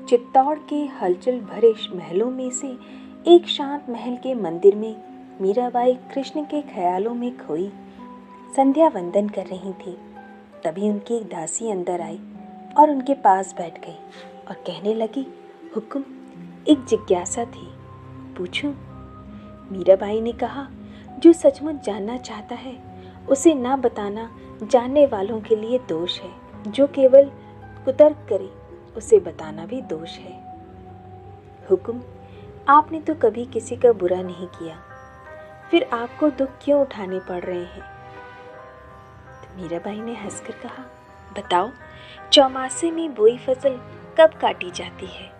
चित्तौड़ के हलचल भरे महलों में से एक शांत महल के मंदिर में मीराबाई कृष्ण के ख्यालों में खोई संध्या वंदन कर रही थी। तभी उनकी एक दासी अंदर आई और उनके पास बैठ गई और कहने लगी, हुक्म, एक जिज्ञासा थी, पूछूं? मीराबाई ने कहा, जो सचमुच जानना चाहता है उसे ना बताना जानने वालों के लिए दोष है, जो केवल कुतर्क करे उसे बताना भी दोष है। हुक्म, आपने तो कभी किसी का बुरा नहीं किया, फिर आपको दुख क्यों उठाने पड़ रहे हैं? तो मीराबाई ने हंसकर कहा, बताओ, चौमासे में बोई फसल कब काटी जाती है?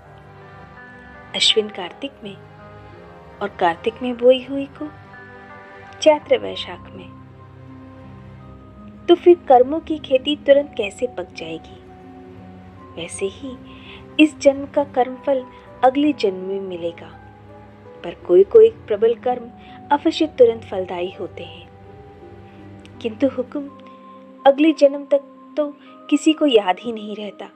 अश्विन कार्तिक में, और कार्तिक में बोई हुई को चैत्र वैशाख में। तो फिर कर्मों की खेती तुरंत कैसे पक जाएगी? वैसे ही इस जन्म का कर्मफल अगले जन्म में मिलेगा, पर कोई कोई प्रबल कर्म अवश्य तुरंत फलदायी होते हैं। किंतु हुक्म, अगले जन्म तक तो किसी को याद ही नहीं रहता।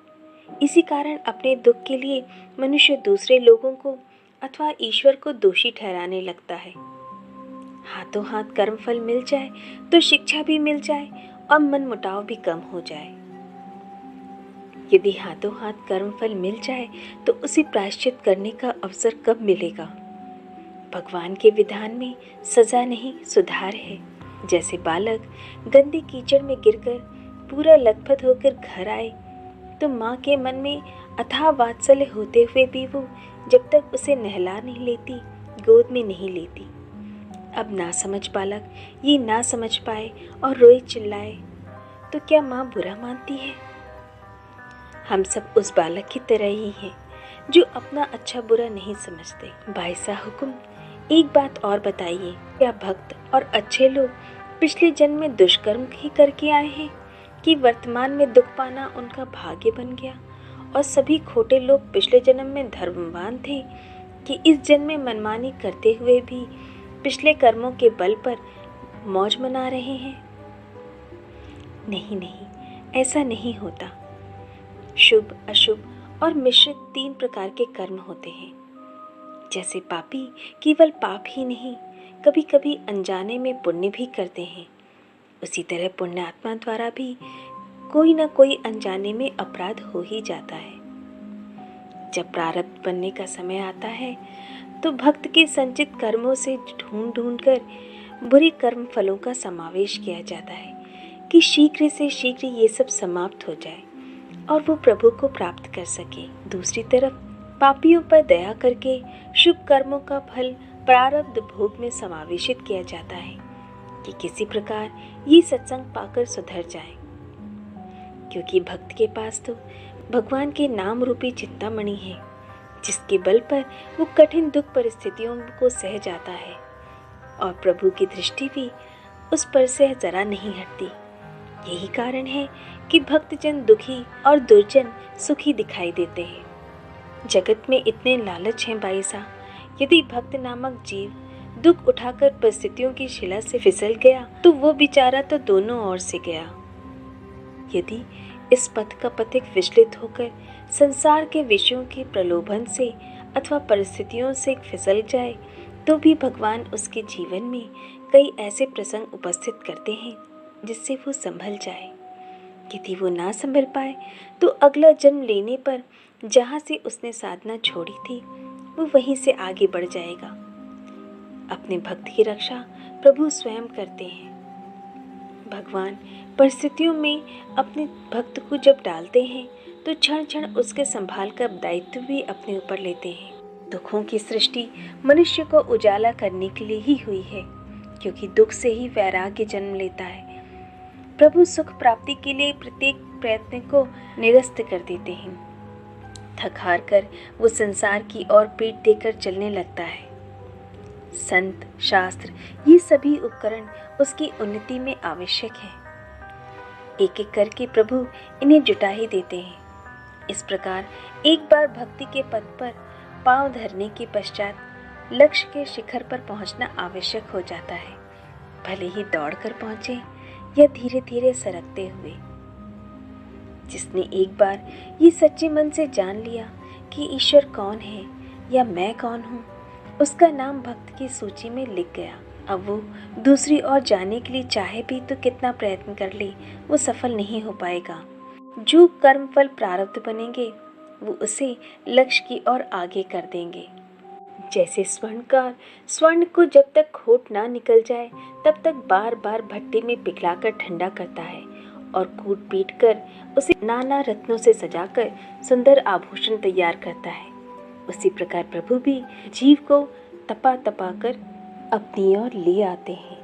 इसी कारण अपने दुख के लिए मनुष्य दूसरे लोगों को अथवा ईश्वर को दोषी ठहराने लगता है। हाथों हाथ कर्मफल मिल जाए तो शिक्षा भी मिल जाए और मनमुटाव भी कम हो जाए। यदि हाथों हाथ कर्मफल मिल जाए तो उसे प्रायश्चित करने का अवसर कब मिलेगा? भगवान के विधान में सजा नहीं सुधार है। जैसे बालक गंदे कीचड़ में गिरकर पूरा लथपथ होकर घर आए तो माँ के मन में अथाह वात्सल्य होते हुए भी वो जब तक उसे नहला नहीं लेती, गोद में नहीं लेती। अब ना समझ बालक ये ना समझ पाए और रोए चिल्लाए तो क्या माँ बुरा मानती है? हम सब उस बालक की तरह ही हैं जो अपना अच्छा बुरा नहीं समझते। भाई साहब हुक्म, एक बात और बताइए, क्या भक्त और अच्छे लोग पिछले जन्म में दुष्कर्म ही करके आए हैं कि वर्तमान में दुख पाना उनका भाग्य बन गया, और सभी खोटे लोग पिछले जन्म में धर्मवान थे कि इस जन्म में मनमानी करते हुए भी पिछले कर्मों के बल पर मौज मना रहे हैं? नहीं नहीं, ऐसा नहीं होता। शुभ, अशुभ और मिश्रित 3 प्रकार के कर्म होते हैं। जैसे पापी केवल पाप ही नहीं, कभी कभी अनजाने में पुण्य भी करते हैं, उसी तरह पुण्यात्मा द्वारा भी कोई न कोई अनजाने में अपराध हो ही जाता है। जब प्रारब्ध बनने का समय आता है तो भक्त के संचित कर्मों से ढूंढ ढूंढ कर बुरे कर्म फलों का समावेश किया जाता है कि शीघ्र से शीघ्र ये सब समाप्त हो जाए और वो प्रभु को प्राप्त कर सके। दूसरी तरफ पापियों पर दया करके शुभ कर्मों का फल प्रारब्ध भोग में समावेशित किया जाता है कि किसी प्रकार ये सत्संग पाकर सुधर जाए, क्योंकि भक्त के पास तो भगवान के नाम रूपी चिंतामणि है, जिसके बल पर वो कठिन दुख परिस्थितियों को सह जाता है और प्रभु की दृष्टि भी उस पर से जरा नहीं हटती। यही कारण है कि भक्तजन दुखी और दुर्जन सुखी दिखाई देते हैं। जगत में इतने लालच हैं भाई साहब, यदि भक्त नामक जीव दुख उठाकर परिस्थितियों की शिला से फिसल गया तो वो बेचारा तो दोनों ओर से गया। यदि इस पथ का पथिक विचलित होकर संसार के विषयों के प्रलोभन से अथवा परिस्थितियों से फिसल जाए तो भी भगवान उसके जीवन में कई ऐसे प्रसंग उपस्थित करते हैं जिससे वो संभल जाए। यदि वो ना संभल पाए तो अगला जन्म लेने पर जहाँ से उसने साधना छोड़ी थी वो वहीं से आगे बढ़ जाएगा। अपने भक्त की रक्षा प्रभु स्वयं करते हैं। भगवान परिस्थितियों में अपने भक्त को जब डालते हैं तो क्षण क्षण उसके संभाल का दायित्व भी अपने ऊपर लेते हैं। दुखों की सृष्टि मनुष्य को उजाला करने के लिए ही हुई है, क्योंकि दुख से ही वैराग्य जन्म लेता है। प्रभु सुख प्राप्ति के लिए प्रत्येक प्रयत्न को निरस्त कर देते हैं। थक हार कर वो संसार की ओर पीठ देकर चलने लगता है। संत, शास्त्र, ये सभी उपकरण उसकी उन्नति में आवश्यक है। एक एक करके प्रभु इन्हें जुटा ही देते हैं। इस प्रकार एक बार भक्ति के पथ पर पांव धरने के पश्चात लक्ष्य के शिखर पर पहुंचना आवश्यक हो जाता है, भले ही दौड़कर पहुंचे या धीरे धीरे सरकते हुए। जिसने एक बार ये सच्चे मन से जान लिया कि ईश्वर कौन है या मैं कौन हूँ, उसका नाम भक्त की सूची में लिख गया। अब वो दूसरी ओर जाने के लिए चाहे भी तो कितना प्रयत्न कर ले, वो सफल नहीं हो पाएगा। जो कर्मफल प्रारब्ध बनेंगे वो उसे लक्ष्य की ओर आगे कर देंगे। जैसे स्वर्णकार स्वर्ण को जब तक खोट ना निकल जाए तब तक बार बार भट्टी में पिघलाकर ठंडा करता है और कूट पीट कर उसे नाना रत्नों से सजाकर सुंदर आभूषण तैयार करता है, उसी प्रकार प्रभु भी जीव को तपा तपा कर अपनी ओर ले आते हैं।